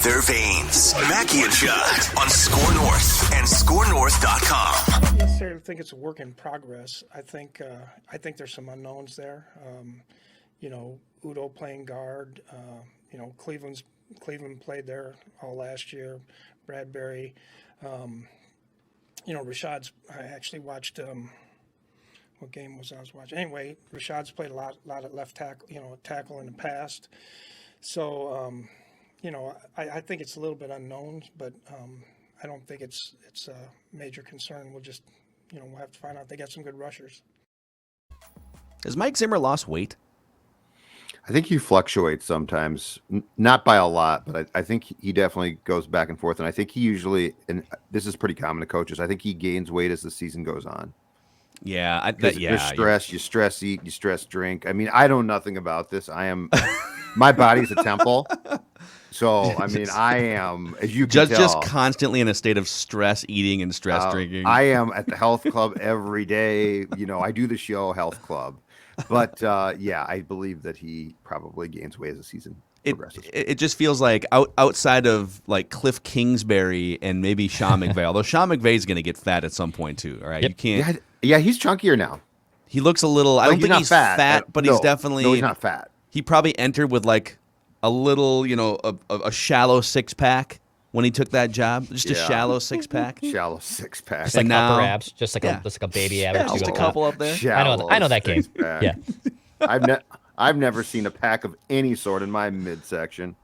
Their veins. Mackie and Judd on SKOR North and SKORNorth.com. I don't necessarily think it's a work in progress. I think there's some unknowns there. Udo playing guard. Cleveland played there all last year. Bradbury. Rashad's. I actually watched. What game was I watching? Anyway, Rashad's played a lot of left tackle in the past. So. I think it's a little bit unknown, but I don't think it's a major concern. We'll just, we'll have to find out. They got some good rushers. Has Mike Zimmer lost weight? I think he fluctuates sometimes, not by a lot, but I think he definitely goes back and forth. And I think he usually, and this is pretty common to coaches, I think he gains weight as the season goes on. Yeah. There's stress, you stress eat, you stress drink. I mean, I know nothing about this. My body's a temple. So, I am, as you can tell. Just constantly in a state of stress eating and stress drinking. I am at the health club every day. I do the show Health Club. But, I believe that he probably gains weight as the season progresses. It just feels like outside of like Cliff Kingsbury and maybe Sean McVay, although Sean McVay is going to get fat at some point too, all right? Yep. You can't. Yeah, he's chunkier now. He looks a little, I don't think he's fat, but he's definitely. No, he's not fat. He probably entered with like a little, a shallow six-pack when he took that job. Just a shallow six-pack. Shallow six-pack. Just like upper abs, just like a baby ab. Just a couple up there. I know that game. Yeah. I've never seen a pack of any sort in my midsection.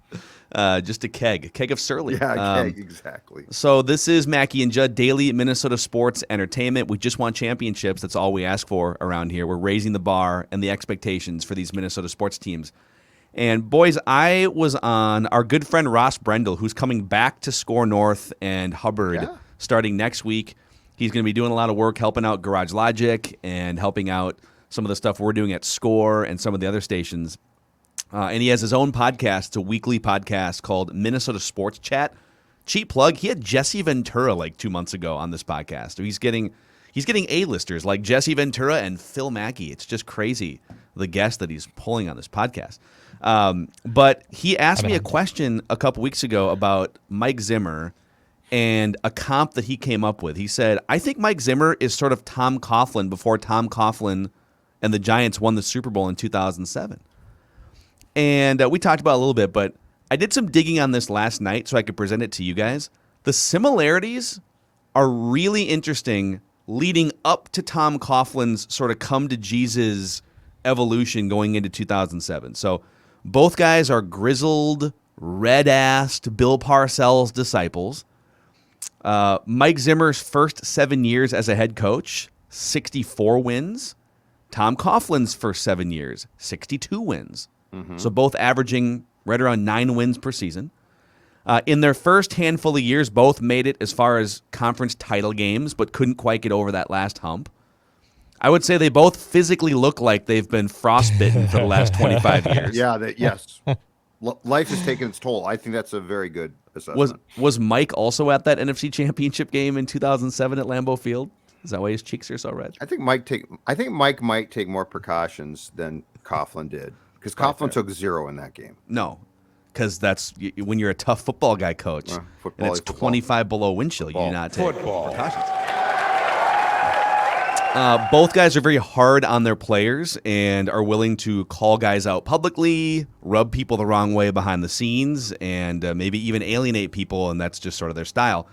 Just a keg of Surly. Yeah, keg, exactly. So this is Mackie and Judd, daily Minnesota sports entertainment. We just won championships. That's all we ask for around here. We're raising the bar and the expectations for these Minnesota sports teams. And boys, I was on our good friend Ross Brendel, who's coming back to SKOR North and Hubbard starting next week. He's going to be doing a lot of work helping out Garage Logic and helping out some of the stuff we're doing at SKOR and some of the other stations. And he has his own podcast. It's a weekly podcast called Minnesota Sports Chat. Cheap plug. He had Jesse Ventura like 2 months ago on this podcast. He's getting A-listers like Jesse Ventura and Phil Mackey. It's just crazy, the guests that he's pulling on this podcast. But he asked me a question a couple weeks ago about Mike Zimmer and a comp that he came up with. He said, I think Mike Zimmer is sort of Tom Coughlin before Tom Coughlin and the Giants won the Super Bowl in 2007. And we talked about it a little bit, but I did some digging on this last night so I could present it to you guys. The similarities are really interesting leading up to Tom Coughlin's sort of come to Jesus evolution going into 2007. So both guys are grizzled, red-assed Bill Parcells disciples. Mike Zimmer's first 7 years as a head coach, 64 wins. Tom Coughlin's first 7 years, 62 wins. Mm-hmm. So both averaging right around 9 wins per season. In their first handful of years, both made it as far as conference title games, but couldn't quite get over that last hump. I would say they both physically look like they've been frostbitten for the last 25 years. Yeah, yes. Life has taken its toll. I think that's a very good assessment. Was Mike also at that NFC Championship game in 2007 at Lambeau Field? Is that why his cheeks are so red? I think Mike might take more precautions than Coughlin did, because Coughlin took 0 in that game. No, because that's when you're a tough football guy, coach, and it's 25 below wind chill. You do not take precautions. Both guys are very hard on their players and are willing to call guys out publicly, rub people the wrong way behind the scenes, and maybe even alienate people, and that's just sort of their style.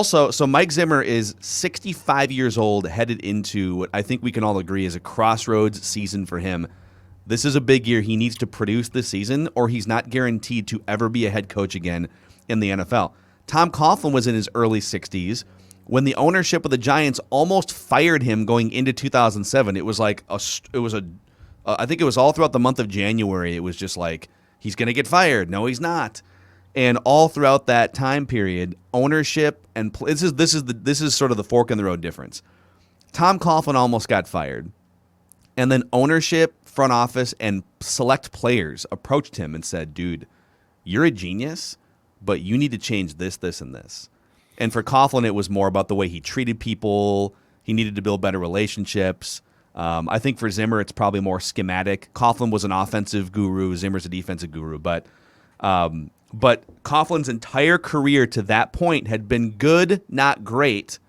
So Mike Zimmer is 65 years old, headed into what I think we can all agree is a crossroads season for him. This is a big year. He needs to produce this season, or he's not guaranteed to ever be a head coach again in the NFL. Tom Coughlin was in his early 60s. When the ownership of the Giants almost fired him going into 2007, it was like I think it was all throughout the month of January. It was just like, he's going to get fired. No, he's not. And all throughout that time period, ownership and this is sort of the fork in the road difference. Tom Coughlin almost got fired, and then ownership, front office, and select players approached him and said, "Dude, you're a genius, but you need to change this, this, and this." And for Coughlin, it was more about the way he treated people. He needed to build better relationships. I think for Zimmer, it's probably more schematic. Coughlin was an offensive guru. Zimmer's a defensive guru. But But Coughlin's entire career to that point had been good, not great.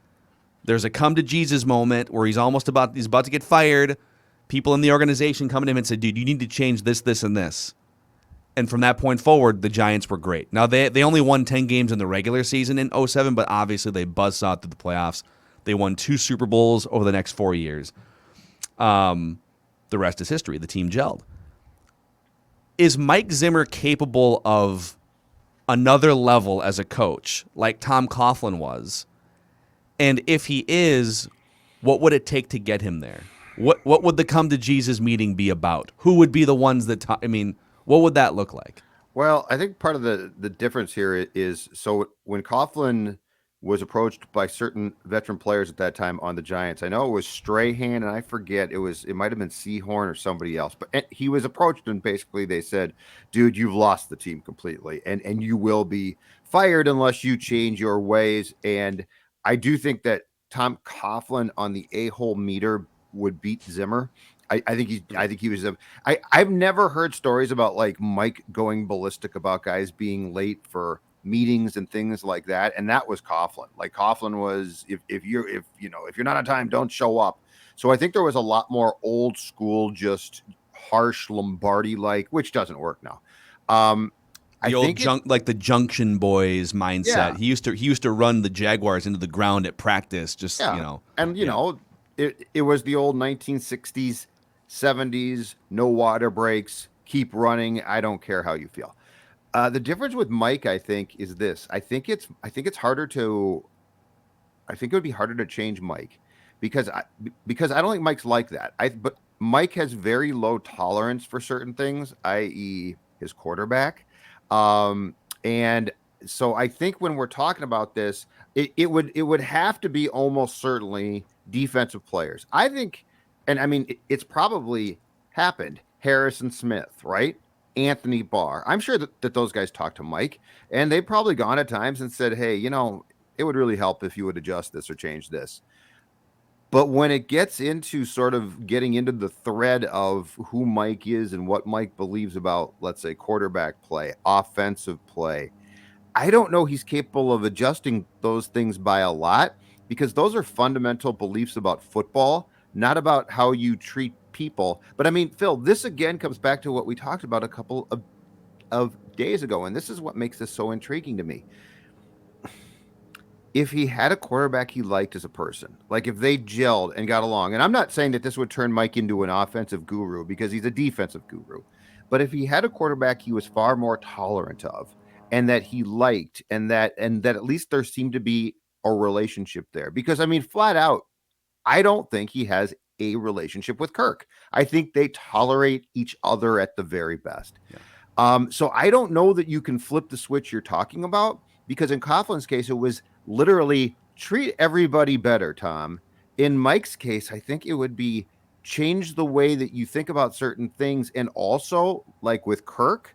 There's a come to Jesus moment where he's about to get fired. People in the organization come to him and say, dude, you need to change this, this, and this. And from that point forward, the Giants were great. Now, they only won 10 games in the regular season in 2007, but obviously they buzzsawed through the playoffs. They won 2 Super Bowls over the next 4 years. The rest is history. The team gelled. Is Mike Zimmer capable of another level as a coach, like Tom Coughlin was? And if he is, what would it take to get him there? What would the come to Jesus meeting be about? Who would be the ones that what would that look like? Well, I think part of the difference here is, so when Coughlin was approached by certain veteran players at that time on the Giants, I know it was Strahan, and I forget, it might have been Seahorn or somebody else, but he was approached and basically they said, dude, you've lost the team completely and you will be fired unless you change your ways. And I do think that Tom Coughlin on the a-hole meter would beat Zimmer. I think he was I've never heard stories about like Mike going ballistic about guys being late for meetings and things like that, and that was Coughlin. Like Coughlin was, if you're not on time, don't show up. So I think there was a lot more old school, just harsh Lombardi like, which doesn't work now. The Junction Boys mindset. Yeah. He used to run the Jaguars into the ground at practice. It was the old 1960s, 70s, no water breaks, keep running. I don't care how you feel. The difference with Mike, I think, is this. I think it would be harder to change Mike because I don't think Mike's like that. But Mike has very low tolerance for certain things, i.e. his quarterback. And so I think when we're talking about this, it would have to be almost certainly defensive players. I think, and I mean, it's probably happened. Harrison Smith, right? Anthony Barr. I'm sure that those guys talked to Mike, and they've probably gone at times and said, hey, it would really help if you would adjust this or change this. But when it gets into sort of getting into the thread of who Mike is and what Mike believes about, let's say, quarterback play, offensive play, I don't know he's capable of adjusting those things by a lot, because those are fundamental beliefs about football, not about how you treat people. But I mean, Phil, this again comes back to what we talked about a couple of days ago, and this is what makes this so intriguing to me. If he had a quarterback he liked as a person, like if they gelled and got along, and I'm not saying that this would turn Mike into an offensive guru because he's a defensive guru, but if he had a quarterback he was far more tolerant of and that he liked, and that at least there seemed to be a relationship there, because I mean, flat out, I don't think he has a relationship with Kirk. I think they tolerate each other at the very best. Yeah. So I don't know that you can flip the switch you're talking about, because in Coughlin's case, it was literally treat everybody better, Tom. In Mike's case, I think it would be change the way that you think about certain things. And also, like with Kirk,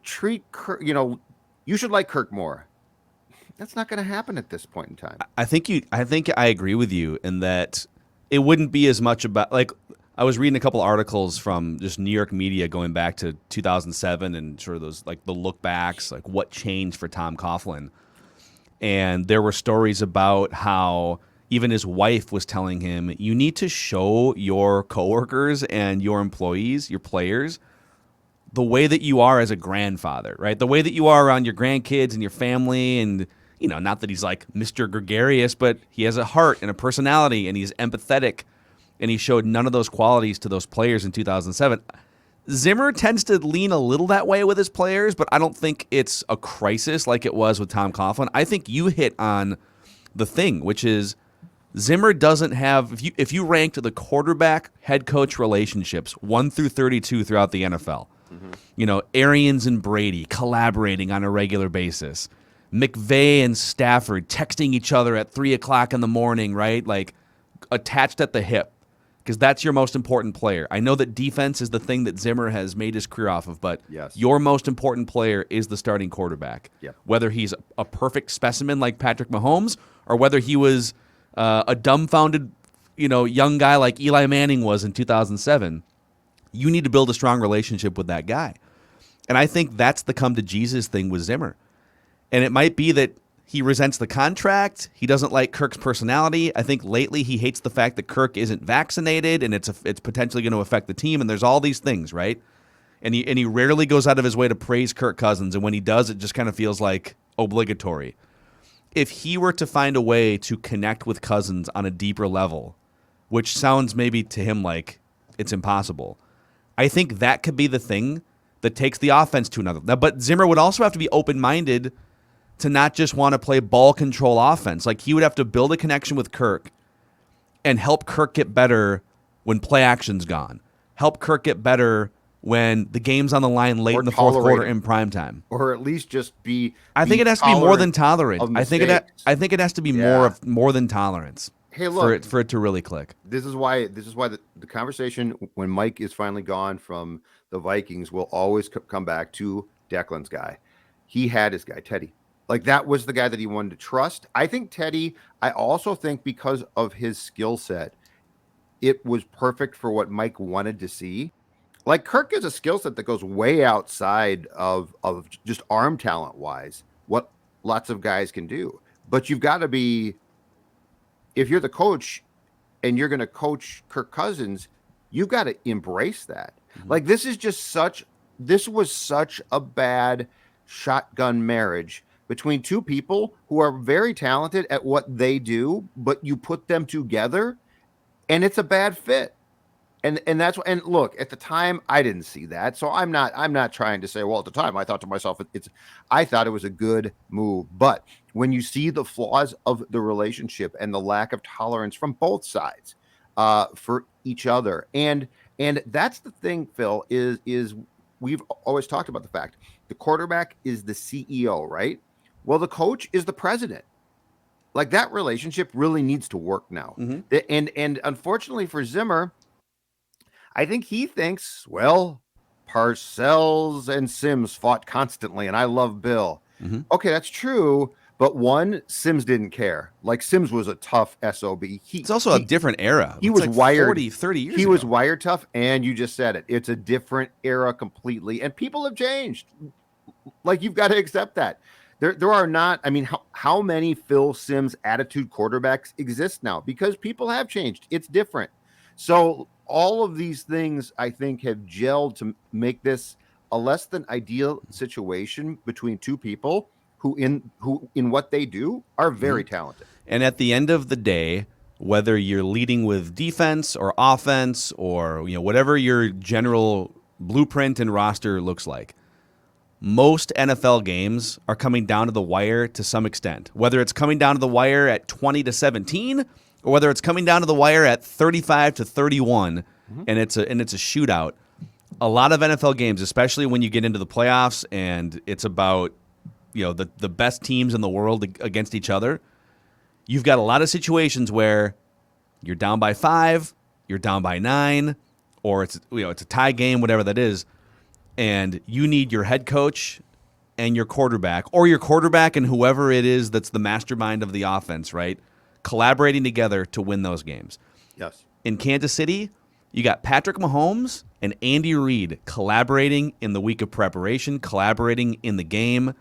treat Kirk, you should like Kirk more. That's not going to happen at this point in time. I think I agree with you in that it wouldn't be as much about, like, I was reading a couple articles from just New York media going back to 2007 and sort of those, like, the look backs, like what changed for Tom Coughlin. And there were stories about how even his wife was telling him, you need to show your coworkers and your employees, your players, the way that you are as a grandfather, right? The way that you are around your grandkids and your family. And, not that he's like Mr. Gregarious, but he has a heart and a personality and he's empathetic. And he showed none of those qualities to those players in 2007. Zimmer tends to lean a little that way with his players, but I don't think it's a crisis like it was with Tom Coughlin. I think you hit on the thing, which is Zimmer doesn't have, if you ranked the quarterback head coach relationships 1 through 32 throughout the NFL, Arians and Brady collaborating on a regular basis, McVay and Stafford texting each other at 3 o'clock in the morning, right? Like attached at the hip, because that's your most important player. I know that defense is the thing that Zimmer has made his career off of, but yes, your most important player is the starting quarterback. Yep. Whether he's a perfect specimen like Patrick Mahomes or whether he was a dumbfounded, young guy like Eli Manning was in 2007, you need to build a strong relationship with that guy. And I think that's the come to Jesus thing with Zimmer. And it might be that he resents the contract. He doesn't like Kirk's personality. I think lately he hates the fact that Kirk isn't vaccinated, and it's potentially going to affect the team. And there's all these things, right? And he rarely goes out of his way to praise Kirk Cousins. And when he does, it just kind of feels like obligatory. If he were to find a way to connect with Cousins on a deeper level, which sounds maybe to him like it's impossible, I think that could be the thing that takes the offense to another. But Zimmer would also have to be open-minded to not just want to play ball control offense. Like, he would have to build a connection with Kirk and help Kirk get better when play action's gone. Help Kirk get better when the game's on the line late in the fourth quarter in prime time. Or at least just be I think it has to be more than tolerant. I think it has to be more than tolerance. Hey, look, for it to really click. This is why the conversation when Mike is finally gone from the Vikings will always come back to Declan's guy. He had his guy, Teddy. Like, that was the guy that he wanted to trust. I think Teddy, I also think because of his skill set, it was perfect for what Mike wanted to see. Like, Kirk is a skill set that goes way outside of just arm talent wise, what lots of guys can do. But you've got to be, if you're the coach and you're going to coach Kirk Cousins, you've got to embrace that. Mm-hmm. Like, this was such a bad shotgun marriage between two people who are very talented at what they do, but you put them together and it's a bad fit. And that's what, and look, at the time I didn't see that. So I'm not trying to say, well, at the time I thought to myself, I thought it was a good move. But when you see the flaws of the relationship and the lack of tolerance from both sides for each other, and that's the thing, Phil, is we've always talked about the fact the quarterback is the CEO, right? Well, the coach is the president. Like, that relationship really needs to work now. Mm-hmm. And unfortunately for Zimmer, I think he thinks, well, Parcells and Sims fought constantly, and I love Bill. Mm-hmm. Okay, that's true. But one, Sims didn't care. Like, Sims was a tough SOB. It's also a different era. He was like wired 40, 30 years He ago. was wired tough, and you just said it. It's a different era completely, and people have changed. Like, you've got to accept that. There are not, I mean, how many Phil Sims attitude quarterbacks exist now? Because people have changed. It's different. So all of these things, I think, have gelled to make this a less than ideal situation between two people who in what they do are very talented. And at the end of the day, whether you're leading with defense or offense or whatever your general blueprint and roster looks like, most NFL games are coming down to the wire to some extent. Whether it's coming down to the wire at 20-17 or whether it's coming down to the wire at 35-31 and it's a shootout. A lot of NFL games, especially when you get into the playoffs and it's about the best teams in the world against each other, you've got a lot of situations where you're down by 5, you're down by 9, or it's a tie game, whatever that is, and you need your head coach and your quarterback, or your quarterback and whoever it is that's the mastermind of the offense, right, collaborating together to win those games. Yes. In Kansas City, you got Patrick Mahomes and Andy Reid collaborating in the week of preparation, collaborating in the game.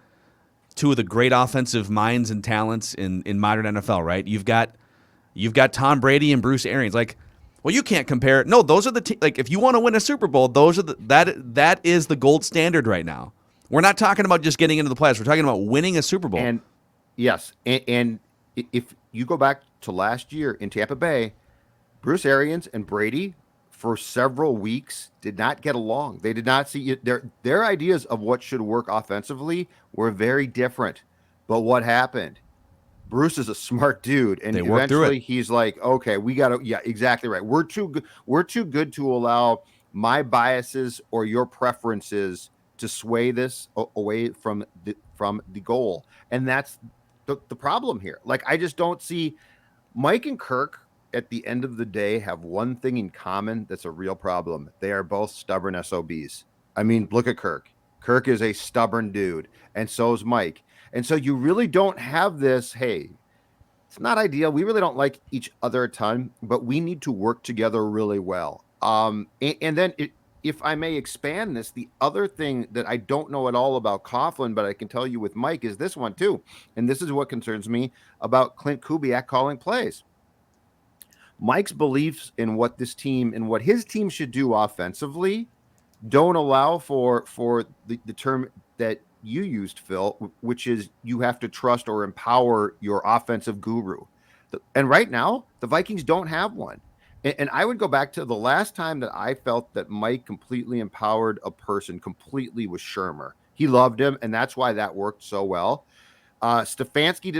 Two of the great offensive minds and talents in modern NFL, right? You've got Tom Brady and Bruce Arians. Like, well, you can't compare. No, those are the like, if you want to win a Super Bowl, those are that is the gold standard right now. We're not talking about just getting into the playoffs. We're talking about winning a Super Bowl. And yes, and if you go back to last year in Tampa Bay, Bruce Arians and Brady for several weeks did not get along. They did not see it. Their ideas of what should work offensively were very different. But what happened? Bruce is a smart dude, and eventually he's like, okay, we got to, yeah, exactly right. We're too good. We're too good to allow my biases or your preferences to sway this away from the goal. And that's the problem here. Like, I just don't see Mike and Kirk at the end of the day have one thing in common that's a real problem. They are both stubborn SOBs. I mean, look at Kirk. Kirk is a stubborn dude, and so is Mike. And so you really don't have this, hey, it's not ideal. We really don't like each other a ton, but we need to work together really well. And then if I may expand this, the other thing that I don't know at all about Coughlin, but I can tell you with Mike, is this one too. And this is what concerns me about Clint Kubiak calling plays. Mike's beliefs in what this team and what his team should do offensively don't allow for the term that you used, Phil, which is you have to trust or empower your offensive guru. And right now, the Vikings don't have one. And I would go back to the last time that I felt that Mike completely empowered a person completely was Shermer. He loved him, and that's why that worked so well. Stefanski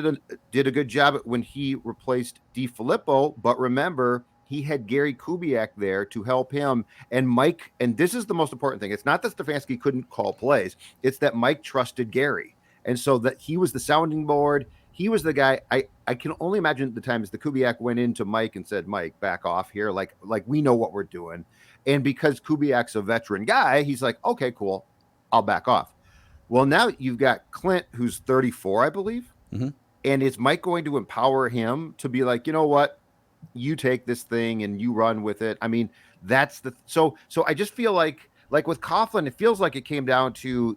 did a good job when he replaced DiFilippo, but remember, he had Gary Kubiak there to help him. And Mike, and this is the most important thing. It's not that Stefanski couldn't call plays. It's that Mike trusted Gary. And so that he was the sounding board. He was the guy. I can only imagine the times the Kubiak went into Mike and said, Mike, back off here. Like we know what we're doing. And because Kubiak's a veteran guy, he's like, okay, cool. I'll back off. Well, now you've got Clint, who's 34, I believe. Mm-hmm. And is Mike going to empower him to be like, you know what? You take this thing and you run with it. I mean, that's so I just feel like with Coughlin, it feels like it came down to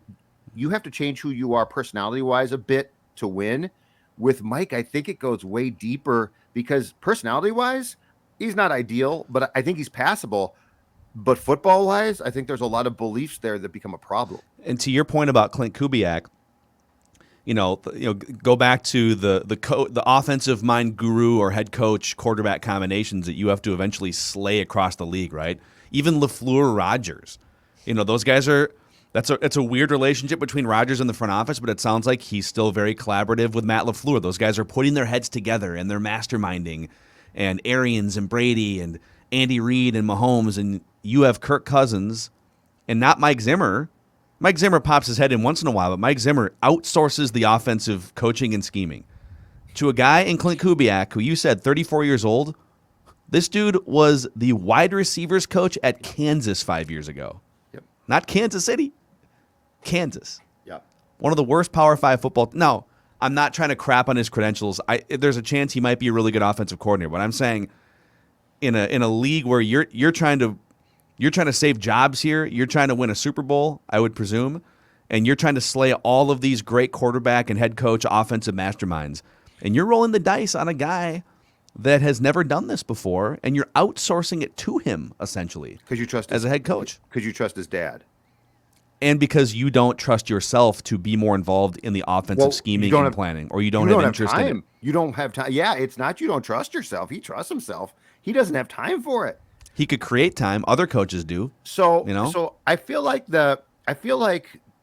you have to change who you are personality-wise a bit to win. With Mike, I think it goes way deeper because personality-wise, he's not ideal, but I think he's passable. But football-wise, I think there's a lot of beliefs there that become a problem. And to your point about Clint Kubiak, go back to the offensive mind guru or head coach quarterback combinations that you have to eventually slay across the league, right? Even LaFleur, Rodgers, those guys are. It's a weird relationship between Rodgers and the front office, but it sounds like he's still very collaborative with Matt LaFleur. Those guys are putting their heads together and they're masterminding, and Arians and Brady and Andy Reid and Mahomes, and you have Kirk Cousins and not Mike Zimmer. Mike Zimmer pops his head in once in a while, but Mike Zimmer outsources the offensive coaching and scheming to a guy in Clint Kubiak, who you said 34 years old. This dude was the wide receivers coach at Kansas 5 years ago. Yep. Not Kansas City. Kansas. Yeah. One of the worst Power 5 football. No, I'm not trying to crap on his credentials. There's a chance he might be a really good offensive coordinator, but I'm saying in a league where you're trying to save jobs here, you're trying to win a Super Bowl, I would presume, and you're trying to slay all of these great quarterback and head coach offensive masterminds, and you're rolling the dice on a guy that has never done this before, and you're outsourcing it to him essentially because you trust as a head coach. Because you trust his dad. And because you don't trust yourself to be more involved in the offensive scheming and planning, or you don't have interest in it. You don't have time. Yeah, it's not you don't trust yourself. He trusts himself. He doesn't have time for it. He could create time. Other coaches do. So I feel like the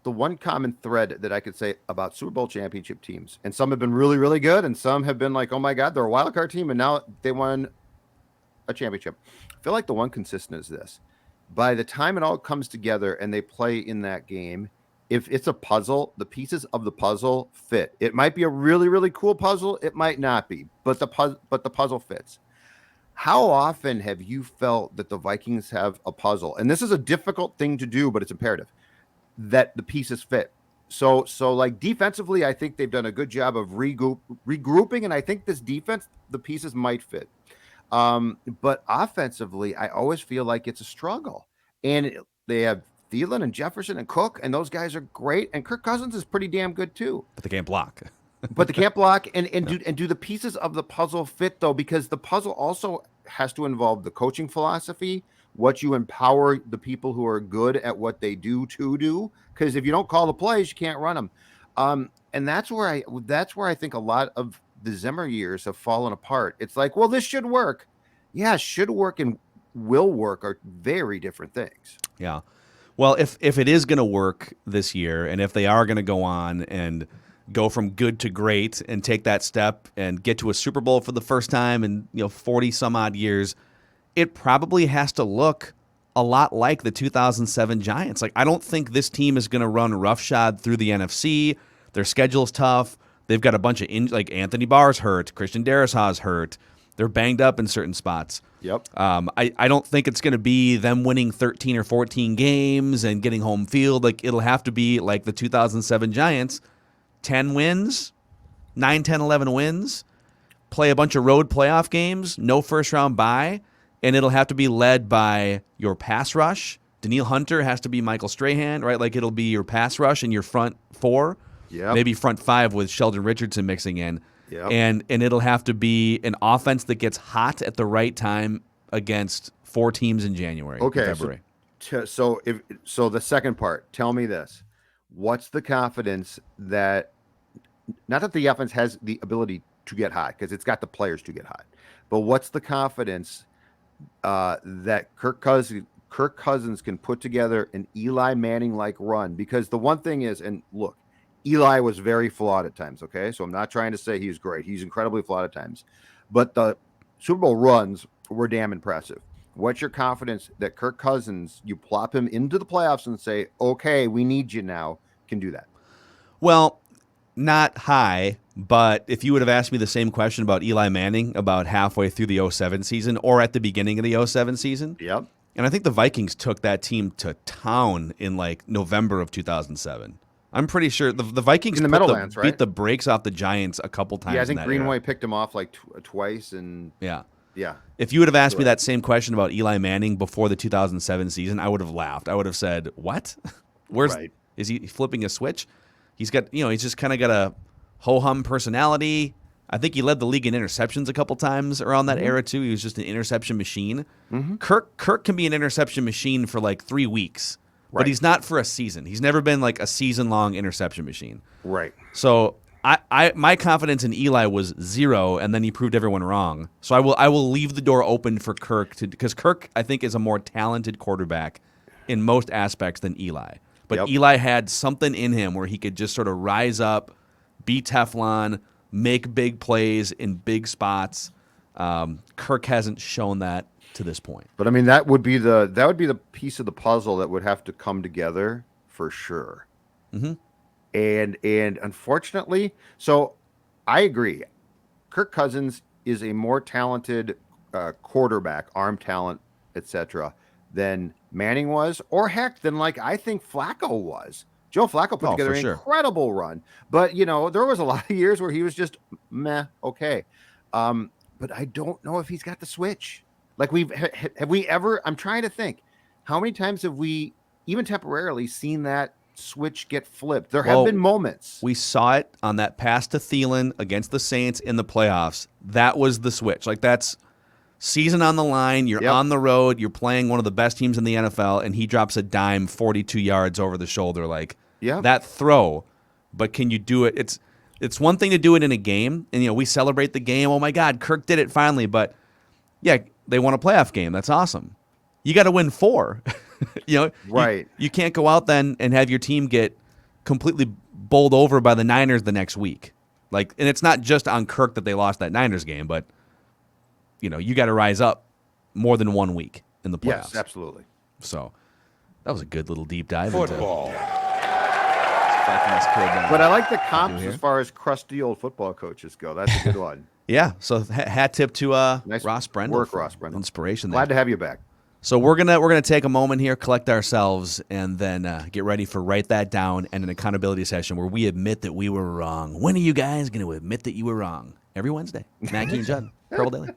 one common thread that I could say about Super Bowl championship teams, and some have been really, really good, and some have been like, oh my God, they're a wild card team, and now they won a championship. I feel like the one consistent is this. By the time it all comes together and they play in that game, if it's a puzzle, the pieces of the puzzle fit. It might be a really, really cool puzzle. It might not be, but the puzzle fits. How often have you felt that the Vikings have a puzzle? And this is a difficult thing to do, but it's imperative that the pieces fit. So like defensively, I think they've done a good job of regrouping. And I think this defense, the pieces might fit. But offensively, I always feel like it's a struggle. And they have Thielen and Jefferson and Cook, and those guys are great. And Kirk Cousins is pretty damn good too. But they can't block. And do the pieces of the puzzle fit though? Because the puzzle also has to involve the coaching philosophy, what you empower the people who are good at what they do to do. Because if you don't call the plays, you can't run them. And that's where I think a lot of the Zimmer years have fallen apart. It's like, well, this should work. Yeah, should work and will work are very different things. Yeah. Well, if it is going to work this year, and if they are going to go on and go from good to great and take that step and get to a Super Bowl for the first time in 40 some odd years, it probably has to look a lot like the 2007 Giants. Like, I don't think this team is going to run roughshod through the NFC. Their schedule's tough. They've got a bunch of like Anthony Barr's hurt, Christian Darrisaw's hurt. They're banged up in certain spots. Yep. I don't think it's going to be them winning 13 or 14 games and getting home field. Like, it'll have to be like the 2007 Giants, 10 wins, 9, 10, 11 wins, play a bunch of road playoff games, no first-round bye, and it'll have to be led by your pass rush Daniil Hunter has to be Michael Strahan, right? Like it'll be your pass rush and your front four, maybe front five with Sheldon Richardson mixing in. Yep. And it'll have to be an offense that gets hot at the right time against 4 teams in January. Okay, February. So the second part, tell me this. What's the confidence that, not that the offense has the ability to get hot, because it's got the players to get hot, but what's the confidence that Kirk Cousins can put together an Eli Manning-like run? Because the one thing is, and look, Eli was very flawed at times, okay? So I'm not trying to say he's great. He's incredibly flawed at times. But the Super Bowl runs were damn impressive. What's your confidence that Kirk Cousins, you plop him into the playoffs and say, okay, we need you now, can do that? Well, not high, but if you would have asked me the same question about Eli Manning about halfway through the 2007 season or at the beginning of the 2007 season, yep. And I think the Vikings took that team to town in like November of 2007. I'm pretty sure the Vikings in the Meadowlands, right? beat the brakes off the Giants a couple times. Yeah, I think in that Greenway era. picked him off like twice, and yeah. If you would have asked me that same question about Eli Manning before the 2007 season, I would have laughed. I would have said, "What? Is he flipping a switch? He's got, he's just kind of got a ho-hum personality. I think he led the league in interceptions a couple times around that era too. He was just an interception machine. Kirk can be an interception machine for like 3 weeks, but he's not for a season. He's never been like a season-long interception machine. Right. So my confidence in Eli was 0, and then he proved everyone wrong. So I will leave the door open for Kirk because Kirk, I think, is a more talented quarterback in most aspects than Eli. But Eli had something in him where he could just sort of rise up, be Teflon, make big plays in big spots. Kirk hasn't shown that to this point. But I mean, that would be the piece of the puzzle that would have to come together for sure. Mm-hmm. And unfortunately, so I agree. Kirk Cousins is a more talented quarterback, arm talent, etc., than Manning was, or heck, than like I think Flacco was. Joe Flacco put together an incredible run, but there was a lot of years where he was just meh, okay. But I don't know if he's got the switch. Like have we ever? I'm trying to think. How many times have we, even temporarily, seen that switch get flipped? There have been moments. We saw it on that pass to Thielen against the Saints in the playoffs. That was the switch. Like that's season on the line. You're on the road. You're playing one of the best teams in the NFL, and he drops a dime 42 yards over the shoulder. Like that throw. But can you do it? It's one thing to do it in a game, and we celebrate the game. Oh my God, Kirk did it finally. But yeah, they won a playoff game. That's awesome. You got to win 4. Right. You can't go out then and have your team get completely bowled over by the Niners the next week. Like, and it's not just on Kirk that they lost that Niners game, but you got to rise up more than 1 week in the playoffs. Yes, absolutely. So that was a good little deep dive Football. into But I like the comps as far as crusty old football coaches go. That's a good one. Yeah. So hat tip to nice Ross Brendel. Work, Ross Brendel. Inspiration. Glad to have you back. So we're gonna take a moment here, collect ourselves, and then get ready for Write That Down and an accountability session where we admit that we were wrong. When are you guys going to admit that you were wrong? Every Wednesday. Mackie and Judd, Purple Daily.